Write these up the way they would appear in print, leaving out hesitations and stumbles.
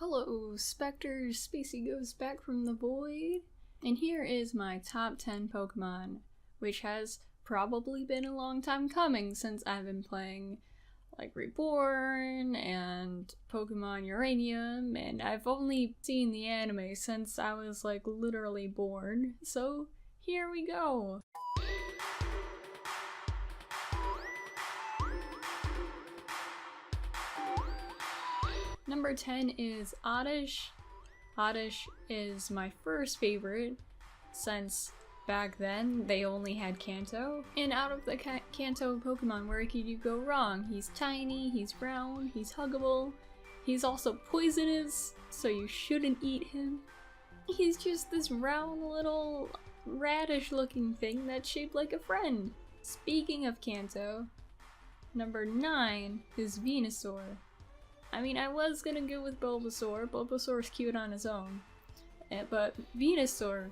Hello, Spectre. Spacey goes back from the void. And here is my top 10 Pokemon, which has probably been a long time coming since I've been playing like Reborn and Pokemon Uranium, and I've only seen the anime since I was like literally born. So here we go. Number 10 is Oddish. Oddish is my first favorite since back then they only had Kanto. And out of the Kanto Pokemon, where could you go wrong? He's tiny, he's brown, he's huggable, he's also poisonous, so you shouldn't eat him. He's just this round little radish looking thing that's shaped like a friend. Speaking of Kanto, number 9 is Venusaur. I mean, I was gonna go with Bulbasaur. Bulbasaur's cute on his own. But Venusaur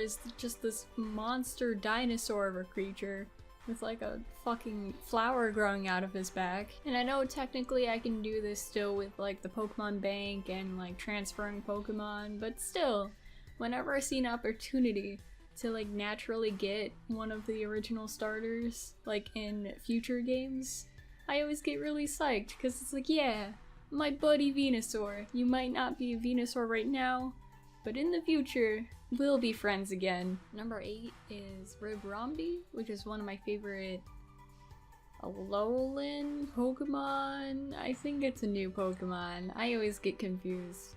is just this monster dinosaur of a creature with like a fucking flower growing out of his back. And I know technically I can do this still with like the Pokemon Bank and like transferring Pokemon, but still, whenever I see an opportunity to like naturally get one of the original starters like in future games, I always get really psyched because it's like, yeah, my buddy Venusaur. You might not be a Venusaur right now, but in the future, we'll be friends again. Number 8 is Ribombee, which is one of my favorite Alolan Pokemon. I think it's a new Pokemon. I always get confused.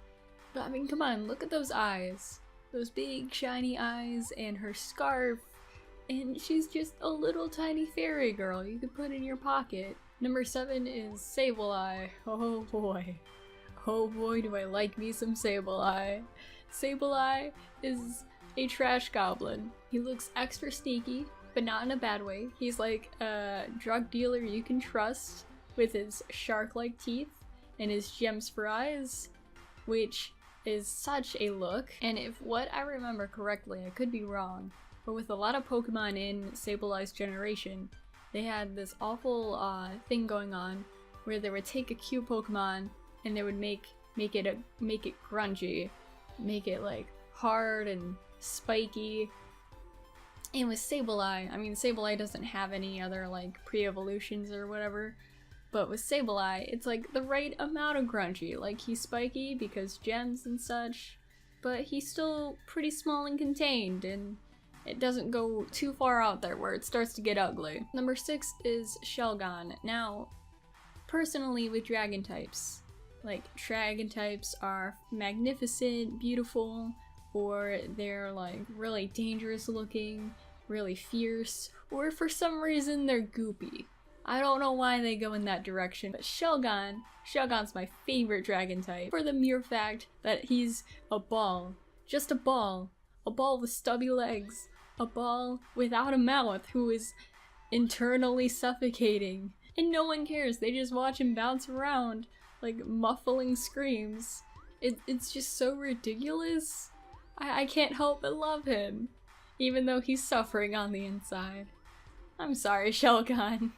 But I mean, come on, look at those eyes. Those big shiny eyes and her scarf. And she's just a little tiny fairy girl you could put in your pocket. Number 7 is Sableye. Oh boy. Oh boy, do I like me some Sableye. Sableye is a trash goblin. He looks extra sneaky, but not in a bad way. He's like a drug dealer you can trust with his shark-like teeth and his gems for eyes, which is such a look. And if what I remember correctly, I could be wrong, but with a lot of Pokemon in Sableye's generation, they had this awful thing going on where they would take a cute Pokemon and they would make it grungy, make it like hard and spiky. And with Sableye, I mean, Sableye doesn't have any other like pre-evolutions or whatever, but with Sableye, it's like the right amount of grungy. Like, he's spiky because gems and such, but he's still pretty small and contained, and it doesn't go too far out there where it starts to get ugly. Number 6 is Shelgon. Now, personally with dragon types, like dragon types are magnificent, beautiful, or they're like really dangerous looking, really fierce, or for some reason they're goopy. I don't know why they go in that direction, but Shelgon's my favorite dragon type for the mere fact that he's a ball. Just a ball with stubby legs. A ball without a mouth who is internally suffocating. And no one cares, they just watch him bounce around like muffling screams. It's just so ridiculous. I can't help but love him, even though he's suffering on the inside. I'm sorry, Shelgon.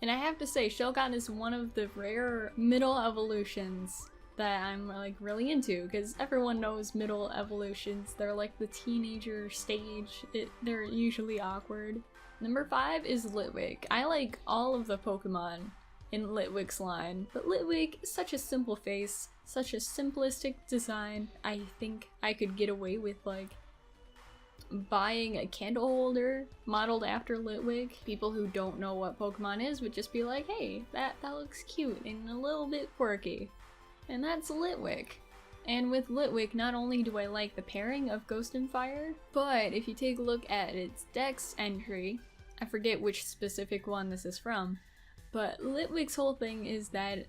And I have to say, Shelgon is one of the rare middle evolutions that I'm like really into, because everyone knows middle evolutions. They're like the teenager stage. They're usually awkward. Number 5 is Litwick. I like all of the Pokemon in Litwick's line, but Litwick is such a simple face, such a simplistic design. I think I could get away with like buying a candle holder modeled after Litwick. People who don't know what Pokemon is would just be like, hey, that looks cute and a little bit quirky. And that's Litwick. And with Litwick, not only do I like the pairing of Ghost and Fire, but if you take a look at its Dex entry, I forget which specific one this is from, but Litwick's whole thing is that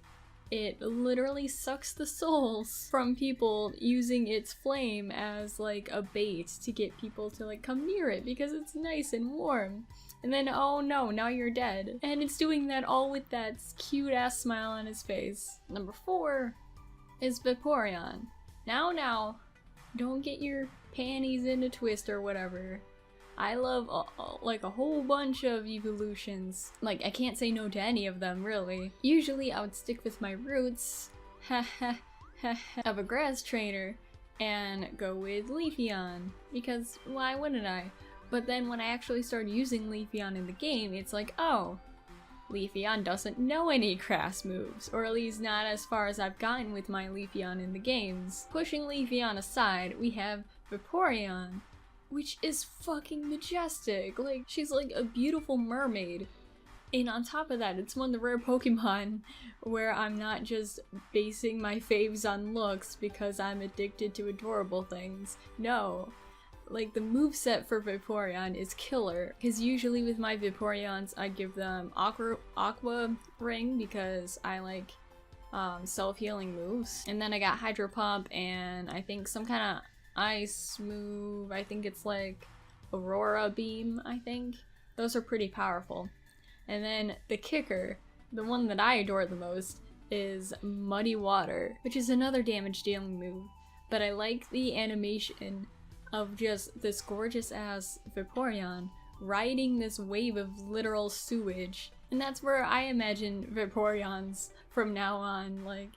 it literally sucks the souls from people using its flame as like a bait to get people to like come near it because it's nice and warm. And then, oh no, now you're dead. And it's doing that all with that cute ass smile on his face. Number 4 is Vaporeon. Now, don't get your panties in a twist or whatever. I love like a whole bunch of evolutions. Like, I can't say no to any of them, really. Usually I would stick with my roots. of a grass trainer and go with Leafeon, because why wouldn't I? But then when I actually started using Leafeon in the game, it's like, oh, Leafeon doesn't know any grass moves, or at least not as far as I've gotten with my Leafeon in the games. Pushing Leafeon aside, we have Vaporeon, which is fucking majestic. Like, she's like a beautiful mermaid. And on top of that, it's one of the rare Pokemon where I'm not just basing my faves on looks because I'm addicted to adorable things. No. Like, the moveset for Vaporeon is killer, because usually with my Vaporeons I give them Aqua Ring because I like self-healing moves. And then I got Hydro Pump and I think some kind of ice move. I think it's like Aurora Beam, I think. Those are pretty powerful. And then the kicker, the one that I adore the most, is Muddy Water, which is another damage dealing move. But I like the animation of just this gorgeous ass Vaporeon riding this wave of literal sewage. And that's where I imagine Vaporeons from now on, like,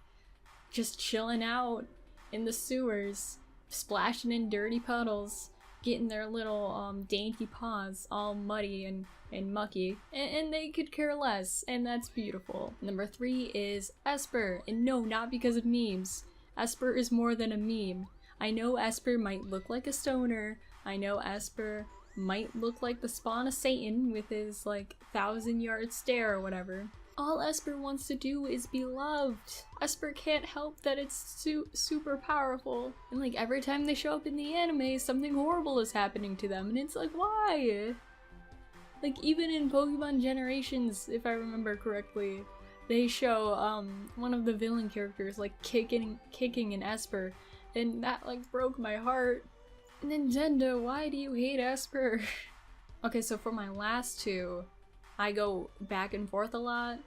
just chilling out in the sewers, splashing in dirty puddles, getting their little dainty paws all muddy and mucky, and they could care less, and that's beautiful. Number 3 is Esper, and no, not because of memes. Esper is more than a meme. I know Esper might look like a stoner, I know Esper might look like the spawn of Satan with his like 1,000-yard stare or whatever. All Esper wants to do is be loved. Esper can't help that it's super powerful. And like every time they show up in the anime, something horrible is happening to them, and it's like, why? Like, even in Pokemon Generations, if I remember correctly, they show one of the villain characters like kicking an Esper, and that like broke my heart. Nintendo, why do you hate Esper? Okay, so for my last two, I go back and forth a lot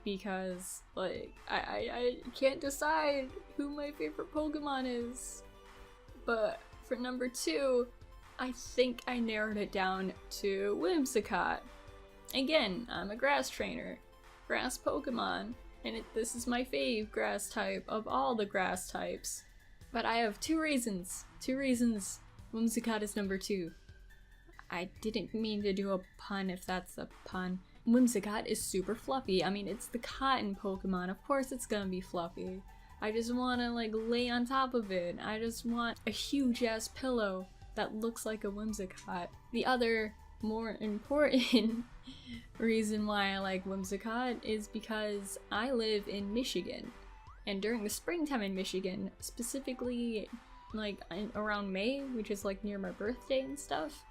because like I can't decide who my favorite Pokemon is. But for number 2, I think I narrowed it down to Whimsicott. Again, I'm a grass trainer, grass Pokemon, and this is my fave grass type of all the grass types. But I have two reasons Whimsicott is number 2. I didn't mean to do a pun, if that's a pun. Whimsicott is super fluffy. I mean, it's the cotton Pokemon. Of course it's gonna be fluffy. I just wanna like lay on top of it. I just want a huge ass pillow that looks like a Whimsicott. The other, more important reason why I like Whimsicott is because I live in Michigan. And during the springtime in Michigan, specifically like around May, which is like near my birthday and stuff,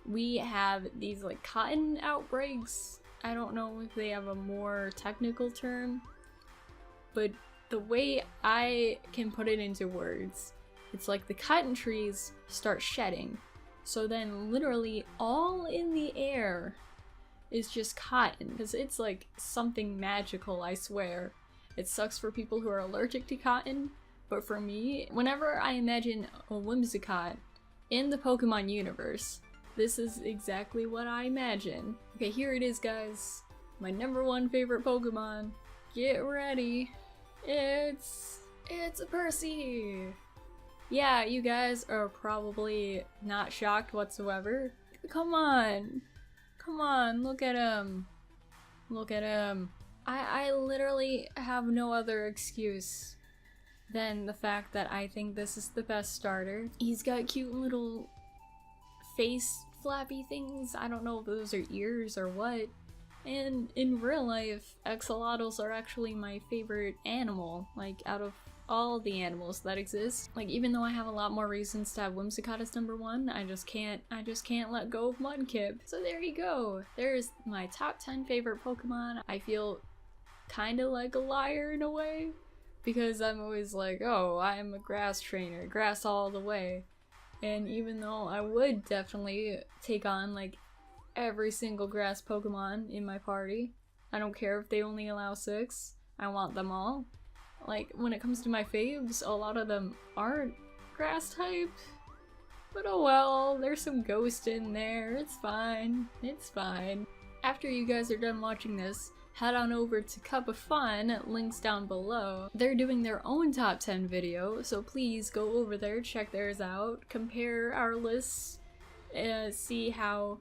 we have these like cotton outbreaks. I don't know if they have a more technical term, but the way I can put it into words, it's like the cotton trees start shedding. So then literally all in the air is just cotton, because it's like something magical, I swear. It sucks for people who are allergic to cotton, but for me, whenever I imagine a Whimsicott in the Pokemon universe, this is exactly what I imagine. Okay, here it is, guys. My number 1 favorite Pokemon. Get ready. It's a Percy. Yeah, you guys are probably not shocked whatsoever. Come on, look at him. Look at him. I literally have no other excuse than the fact that I think this is the best starter. He's got cute little face flappy things. I don't know if those are ears or what. And in real life, axolotls are actually my favorite animal, like out of all the animals that exist. Like, even though I have a lot more reasons to have Whimsicott as number 1, I just can't let go of Mudkip. So there you go. There's my top 10 favorite Pokemon. I feel kind of like a liar in a way, because I'm always like, oh, I'm a grass trainer, grass all the way. And even though I would definitely take on like every single grass Pokemon in my party, I don't care if they only allow 6, I want them all. Like, when it comes to my faves, a lot of them aren't grass type. But oh well, there's some ghost in there, it's fine, it's fine. After you guys are done watching this, head on over to Cup of Fun, links down below. They're doing their own top 10 video, so please go over there, check theirs out, compare our lists, see how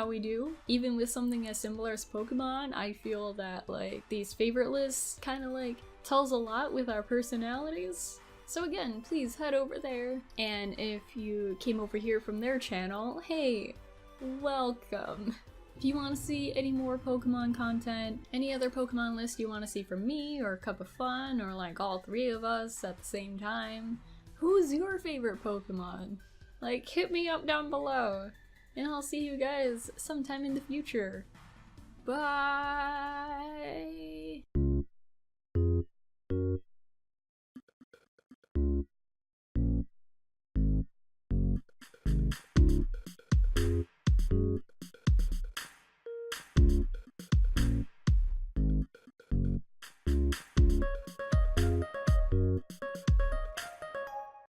we do. Even with something as similar as Pokemon, I feel that like these favorite lists kind of like tells a lot with our personalities. So again, please head over there, and if you came over here from their channel, hey, welcome. If you want to see any more Pokemon content, any other Pokemon list you want to see from me, or Cup of Fun, or like all three of us at the same time, who's your favorite Pokemon? Like, hit me up down below, and I'll see you guys sometime in the future. Bye!